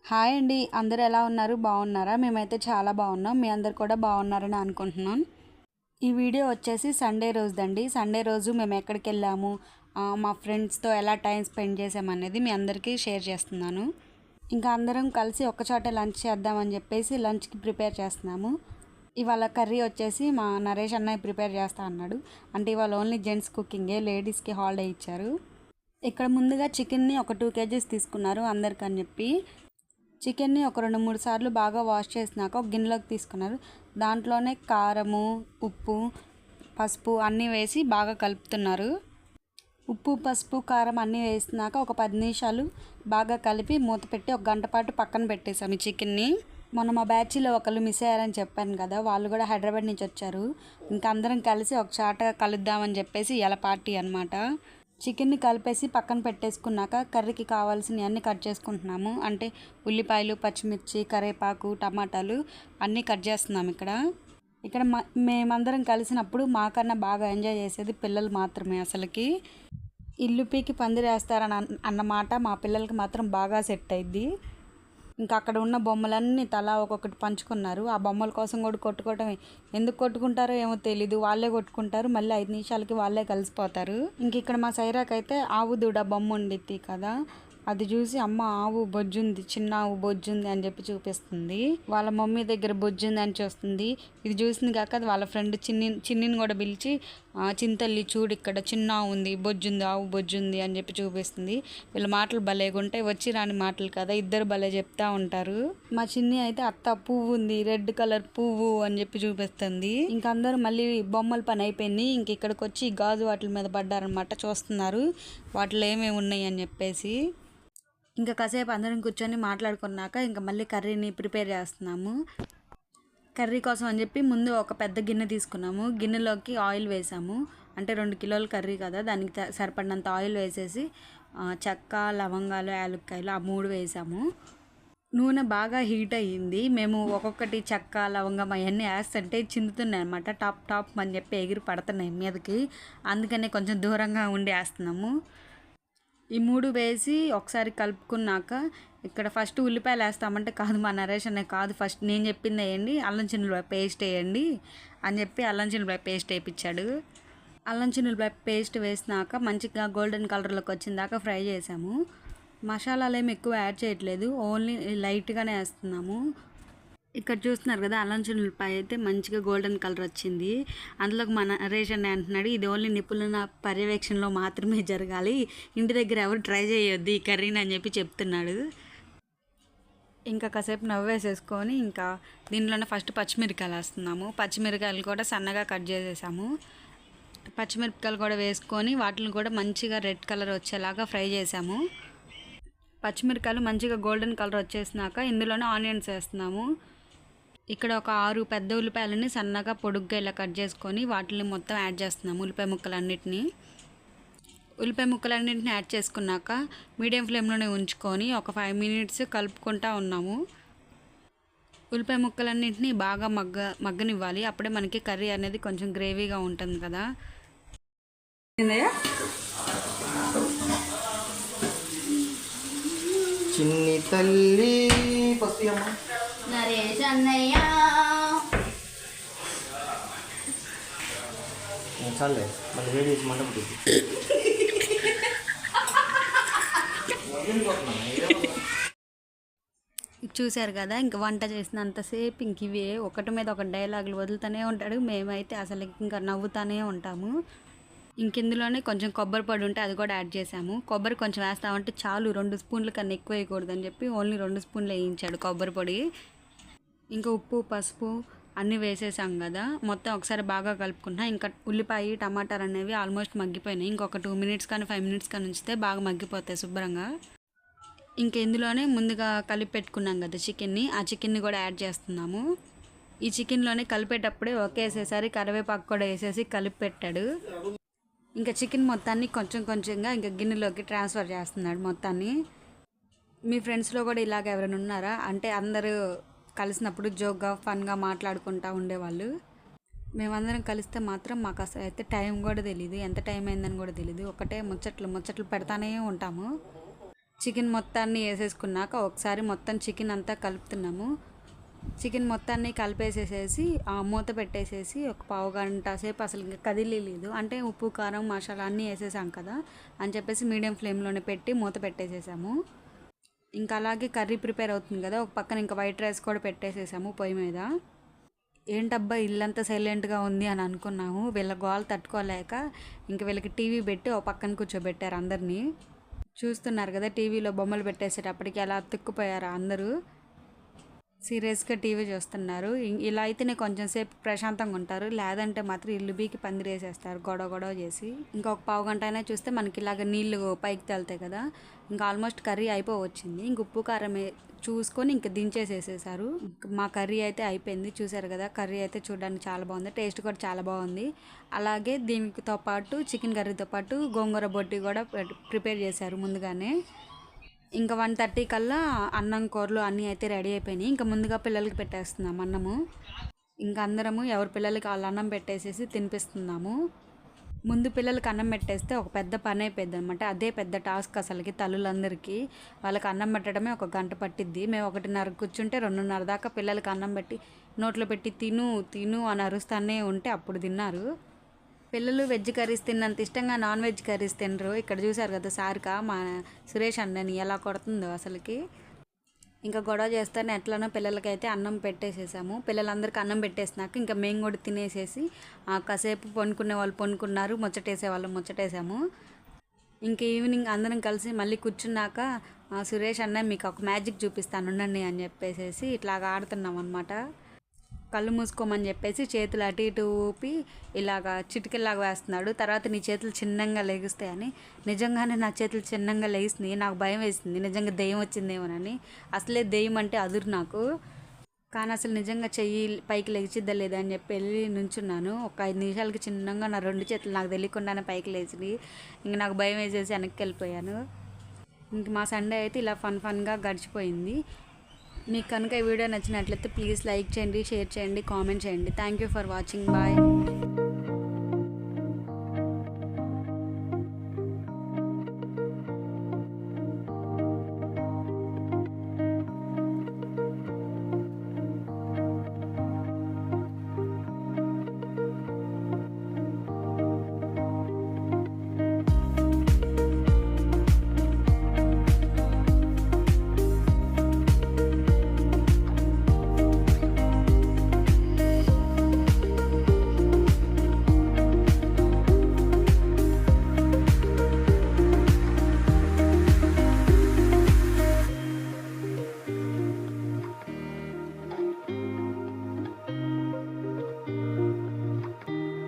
Hi అండి. అందరూ ఎలా ఉన్నారు? బాగున్నారా? మేమైతే చాలా బాగున్నాం. మీ అందరు కూడా బాగున్నారని అనుకుంటున్నాను. ఈ వీడియో వచ్చేసి సండే రోజుదండి. సండే రోజు మేము ఎక్కడికెళ్ళాము, మా ఫ్రెండ్స్‌తో ఎలా టైం స్పెండ్ చేసామనేది మీ అందరికీ షేర్ చేస్తున్నాను. ఇంకా అందరం కలిసి ఒక్కచోటే లంచ్ చేద్దామని చెప్పేసి లంచ్‌కి ప్రిపేర్ చేస్తున్నాము. ఇవాళ కర్రీ వచ్చేసి మా నరేష్ అన్నయ్య ప్రిపేర్ చేస్తా అన్నాడు. అంటే ఇవాళ ఓన్లీ జెంట్స్ కుకింగే, లేడీస్‌కి హాలిడే ఇచ్చారు. ఇక్కడ ముందుగా చికెన్‌ని ఒక 2 కేజీస్ తీసుకున్నారు అందరికని చెప్పి. చికెన్ని ఒక 2-3 సార్లు బాగా వాష్ చేసినాక ఒక గిన్నెలోకి తీసుకున్నారు. దాంట్లోనే కారము, ఉప్పు, పసుపు అన్నీ వేసి బాగా కలుపుతున్నారు. ఉప్పు, పసుపు, కారం అన్నీ వేసినాక ఒక 10 నిమిషాలు బాగా కలిపి మూత పెట్టి ఒక గంట పాటు పక్కన పెట్టేసాము ఈ చికెన్ని. మొన్న మా బ్యాచ్లో ఒకళ్ళు మిస్ అయ్యారని చెప్పాను కదా, వాళ్ళు కూడా హైదరాబాద్ నుంచి వచ్చారు. ఇంకా అందరం కలిసి ఒక చాట కలుద్దామని చెప్పేసి ఇలా పార్టీ అనమాట. చికెన్ని కలిపేసి పక్కన పెట్టేసుకున్నాక కర్రీకి కావాల్సినవి అన్నీ కట్ చేసుకుంటున్నాము. అంటే ఉల్లిపాయలు, పచ్చిమిర్చి, కరివేపాకు, టమాటాలు అన్నీ కట్ చేస్తున్నాము ఇక్కడ మేమందరం కలిసినప్పుడు మాకన్నా బాగా ఎంజాయ్ చేసేది పిల్లలు మాత్రమే. అసలుకి ఇల్లు పీకి పందిరేస్తారని అన్నమాట మా పిల్లలకి మాత్రం బాగా సెట్ అయింది. ఇంకా అక్కడ ఉన్న బొమ్మలన్నీ తలా ఒక్కొక్కటి పంచుకున్నారు. ఆ బొమ్మల కోసం కూడా కొట్టుకోవటమే. ఎందుకు కొట్టుకుంటారో ఏమో తెలీదు. వాళ్ళే కొట్టుకుంటారు, మళ్ళీ 5 నిమిషాలకి వాళ్ళే కలిసిపోతారు. ఇంక ఇక్కడ మా సైరాకైతే ఆవు దూడ బొమ్మ ఉండిద్ది కదా, అది చూసి అమ్మ ఆవు బొజ్జుంది, చిన్న ఆవు బొజ్జుంది అని చెప్పి చూపిస్తుంది. వాళ్ళ మమ్మీ దగ్గర బొజ్జుంది అని చూస్తుంది. ఇది చూసింది కాక వాళ్ళ ఫ్రెండ్ చిన్నిని కూడా పిలిచి, చింతల్లి చూడు ఇక్కడ చిన్న ఆవు ఉంది, బొజ్జుంది, ఆవు బొజ్జుంది అని చెప్పి చూపిస్తుంది. వీళ్ళ మాటలు భలేగా ఉంటాయి, వచ్చి రాని మాటలు కదా, ఇద్దరు భలే చెప్తా ఉంటారు. మా చిన్ని అయితే అత్త పువ్వు ఉంది, రెడ్ కలర్ పువ్వు అని చెప్పి చూపిస్తుంది. ఇంక అందరూ మళ్ళీ బొమ్మల పని అయిపోయింది. ఇంక ఇక్కడికి వచ్చి గాజు వాటి మీద పడ్డారనమాట, చూస్తున్నారు వాటిలో ఏమేమి ఉన్నాయి అని చెప్పేసి. ఇంకా కాసేపు అందరం కూర్చొని మాట్లాడుకున్నాక ఇంకా మళ్ళీ కర్రీని ప్రిపేర్ చేస్తున్నాము. కర్రీ కోసం అని చెప్పి ముందు ఒక పెద్ద గిన్నె తీసుకున్నాము. గిన్నెలోకి ఆయిల్ వేసాము. అంటే 2 కిలోల కర్రీ కదా, దానికి సరిపడినంత ఆయిల్ వేసేసి చెక్క, లవంగాలు, యాలక్కాయలు ఆ 3 వేసాము. నూనె బాగా హీట్ అయ్యింది. మేము ఒక్కొక్కటి చెక్క, లవంగం అవన్నీ వేస్తుంటే చిందుతున్నాయి అనమాట. టాప్ టాప్ అని చెప్పి ఎగిరి పడుతున్నాయి మీదకి. అందుకనే కొంచెం దూరంగా ఉండి వేస్తున్నాము. ఈ 3 వేసి ఒకసారి కలుపుకున్నాక ఇక్కడ ఫస్ట్ ఉల్లిపాయలు వేస్తామంటే, కాదు మా నరేష్ అనే కాదు, ఫస్ట్ నేను చెప్పింది వేయండి, అల్లం చిన్నులపాయ పేస్ట్ వేయండి అని చెప్పి అల్లం చిన్నులపాయ పేస్ట్ వేయించాడు. అల్లం చిన్నులపాయ పేస్ట్ వేసినాక మంచిగా గోల్డెన్ కలర్లోకి వచ్చిన దాకా ఫ్రై చేసాము. మసాలాలు ఏమి ఎక్కువ యాడ్ చేయట్లేదు, ఓన్లీ లైట్గానే వేస్తున్నాము. ఇక్కడ చూస్తున్నారు కదా, అల్లం చిన్నులపాయ అయితే మంచిగా గోల్డెన్ కలర్ వచ్చింది. అందులోకి మన నరేష్ అనే అంటున్నాడు, ఇది ఓన్లీ నిపుణుల పర్యవేక్షణలో మాత్రమే జరగాలి, ఇంటి దగ్గర ఎవరు ట్రై చేయొద్దు ఈ కర్రీని అని చెప్పి చెప్తున్నాడు. ఇంకా కాసేపు నవ్వేసేసుకొని ఇంకా దీనిలోనే ఫస్ట్ పచ్చిమిరకాయలు వేస్తున్నాము. పచ్చిమిరకాయలు కూడా సన్నగా కట్ చేసేసాము. పచ్చిమిరపకాయలు కూడా వేసుకొని వాటిని కూడా మంచిగా రెడ్ కలర్ వచ్చేలాగా ఫ్రై చేసాము. పచ్చిమిరకాయలు మంచిగా గోల్డెన్ కలర్ వచ్చేసినాక ఇందులోనే ఆనియన్స్ వేస్తున్నాము. ఇక్కడ ఒక 6 పెద్ద ఉల్లిపాయలని సన్నగా పొడుగ్గా ఇలా కట్ చేసుకొని వాటిని మొత్తం యాడ్ చేస్తున్నాము. ఉల్లిపాయ ముక్కలన్నిటిని యాడ్ చేసుకున్నాక మీడియం ఫ్లేమ్లోనే ఉంచుకొని ఒక 5 మినిట్స్ కలుపుకుంటూ ఉన్నాము. ఉల్లిపాయ ముక్కలన్నింటినీ బాగా మగ్గనివ్వాలి. అప్పుడే మనకి కర్రీ అనేది కొంచెం గ్రేవీగా ఉంటుంది కదా. చిన్ని తల్లి నరేష్ అన్నయ్య చాలే మళ్ళీ వేడి చేసి మంట పుట్టింది. చూశారు కదా, ఇంక వంట చేసినంతసేపు ఇంక ఇవే ఒకటి మీద ఒక డైలాగులు వదులుతూనే ఉంటాడు. మేమైతే అసలు ఇంకా నవ్వుతూనే ఉంటాము. ఇంకెందులోనే కొంచెం కొబ్బరి పొడి ఉంటే అది కూడా యాడ్ చేసాము. కొబ్బరి కొంచెం వేస్తామంటే చాలు, 2 స్పూన్ల కన్నా ఎక్కువ వేయకూడదని చెప్పి ఓన్లీ 2 స్పూన్లు వేయించాడు కొబ్బరి పొడి. ఇంకా ఉప్పు, పసుపు అన్నీ వేసేసాం కదా, మొత్తం ఒకసారి బాగా కలుపుకున్నా. ఇంకా ఉల్లిపాయ, టమాటాలు అనేవి ఆల్మోస్ట్ మగ్గిపోయినాయి. ఇంకొక 2 మినిట్స్ కానీ 5 మినిట్స్ కానీ ఉంచితే బాగా మగ్గిపోతాయి శుభ్రంగా. ఇందులోనే ముందుగా కలిపి పెట్టుకున్నాం కదా చికెన్ని, ఆ చికెన్ని కూడా యాడ్ చేస్తున్నాము. ఈ చికెన్లోనే కలిపేటప్పుడే ఒకేసారి కరివేపాకు కూడా వేసేసి కలిపి పెట్టాడు. ఇంకా చికెన్ మొత్తాన్ని కొంచెం కొంచెంగా ఇంకా గిన్నెలోకి ట్రాన్స్ఫర్ చేస్తున్నాడు మొత్తాన్ని. మీ ఫ్రెండ్స్లో కూడా ఇలాగ ఎవరైనా ఉన్నారా? అంటే అందరూ కలిసినప్పుడు జోక్గా ఫన్గా మాట్లాడుకుంటూ ఉండేవాళ్ళు. మేమందరం కలిస్తే మాత్రం మాకు అసలు అయితే టైం కూడా తెలియదు, ఎంత టైం అయిందని కూడా తెలియదు. ఒకటే ముచ్చట్లు పెడతానే ఉంటాము. చికెన్ మొత్తాన్ని వేసేసుకున్నాక ఒకసారి మొత్తం చికెన్ అంతా కలుపుతున్నాము. చికెన్ మొత్తాన్ని కలిపేసేసేసి మూత పెట్టేసేసి ఒక పావు గంట సేపు అసలు ఇంకా కదిలేదు. అంటే ఉప్పు కారం మసాలా అన్నీ వేసేసాం కదా అని చెప్పేసి మీడియం ఫ్లేమ్లోనే పెట్టి మూత పెట్టేసేసాము. ఇంకా అలాగే కర్రీ ప్రిపేర్ అవుతుంది కదా, ఒక పక్కన ఇంకా వైట్ రైస్ కూడా పెట్టేసేసాము పొయ్యి మీద. ఏంటబ్బా ఇల్లంతా సైలెంట్గా ఉంది అని అనుకున్నాము. వీళ్ళ గోల తట్టుకోలేక ఇంక వీళ్ళకి టీవీ పెట్టి ఒక పక్కన కూర్చోబెట్టారు అందరినీ. చూస్తున్నారు కదా టీవీలో బొమ్మలు పెట్టేసేటప్పటికి ఎలా అతుక్కుపోయారు అందరూ. సీరియస్గా టీవీ చూస్తున్నారు. ఇలా అయితేనే కొంచెం సేపు ప్రశాంతంగా ఉంటారు, లేదంటే మాత్రం ఇల్లు బీకి పందిరేసేస్తారు గొడవ చేసి. ఇంకొక పావు గంట అయినా చూస్తే మనకి ఇలాగ నీళ్ళు పైకి తేలుతాయి కదా. ఇంకా ఆల్మోస్ట్ కర్రీ అయిపోవచ్చింది. ఇంక ఉప్పు కారం చూసుకొని ఇంక దించేసేసేసారు. మా కర్రీ అయితే అయిపోయింది. చూసారు కదా కర్రీ అయితే చూడడానికి చాలా బాగుంది, టేస్ట్ కూడా చాలా బాగుంది. అలాగే దీనితో పాటు చికెన్ కర్రీతో పాటు గోంగూర బొట్టి కూడా ప్రిపేర్ చేశారు ముందుగానే. ఇంకా 1:30 కల్లా అన్నం కూరలు అన్నీ అయితే రెడీ అయిపోయినాయి. ఇంకా ముందుగా పిల్లలకి పెట్టేస్తున్నాము అన్నము. ఇంకా అందరము ఎవరి పిల్లలకి వాళ్ళ అన్నం పెట్టేసేసి తినిపిస్తున్నాము. ముందు పిల్లలకి అన్నం పెట్టేస్తే ఒక పెద్ద పని అయిపోయింది అనమాట. అదే పెద్ద టాస్క్ అసలుకి తల్లులందరికీ. వాళ్ళకి అన్నం పెట్టడమే ఒక గంట పట్టిద్ది. మేము 1:30 కూర్చుంటే 2:30 దాకా పిల్లలకి అన్నం పెట్టి నోట్లో పెట్టి తిను అని అరుస్తానే ఉంటే అప్పుడు తిన్నారు. పిల్లలు వెజ్ కర్రీస్ తిన్నంత ఇష్టంగా నాన్ వెజ్ కర్రీస్ తినరు. ఇక్కడ చూసారు కదా సారిక మా సురేష్ అన్నని ఎలా కొడుతుందో అసలుకి. ఇంకా గొడవ చేస్తానే ఎట్లనో పిల్లలకైతే అన్నం పెట్టేసేసాము. పిల్లలందరికీ అన్నం పెట్టేసినాక ఇంకా మేము కూడా తినేసేసి కాసేపు పనుకునే వాళ్ళు పనుకున్నారు, ముచ్చటేసే వాళ్ళు ముచ్చటేసాము. ఇంక ఈవినింగ్ అందరం కలిసి మళ్ళీ కూర్చున్నాక సురేష్ అన్న మీకు ఒక మ్యాజిక్ చూపిస్తాను ఉండండి అని చెప్పేసి ఇట్లాగా ఆడుతున్నాం అనమాట. కళ్ళు మూసుకోమని చెప్పేసి చేతులు అటు ఇటు ఊపి ఇలాగా చిటికెల్లాగా వేస్తున్నాడు. తర్వాత నీ చేతులు చిన్నంగా లెగుస్తాయని. నిజంగానే నా చేతులు చిన్నంగా లెగిస్తున్నాయి. నాకు భయం వేసింది, నిజంగా దెయ్యం వచ్చిందేమోనని. అసలే దెయ్యం అంటే అదురు నాకు. కానీ అసలు నిజంగా చెయ్యి పైకి లెగిచిద్దా లేదా అని చెప్పి వెళ్ళి నుంచున్నాను. ఒక 5 నిమిషాలకి చిన్నంగా నా 2 చేతులు నాకు తెలియకుండానే పైకి లేచినాయి. ఇంక నాకు భయం వేసేసి వెనక్కి వెళ్ళిపోయాను. ఇంక మా సండే అయితే ఇలా ఫన్గా గడిచిపోయింది. మీకు కనుక ఈ వీడియో నచ్చినట్లయితే ప్లీజ్ లైక్ చేయండి, షేర్ చేయండి, కామెంట్ చేయండి. Thank you for watching. Bye.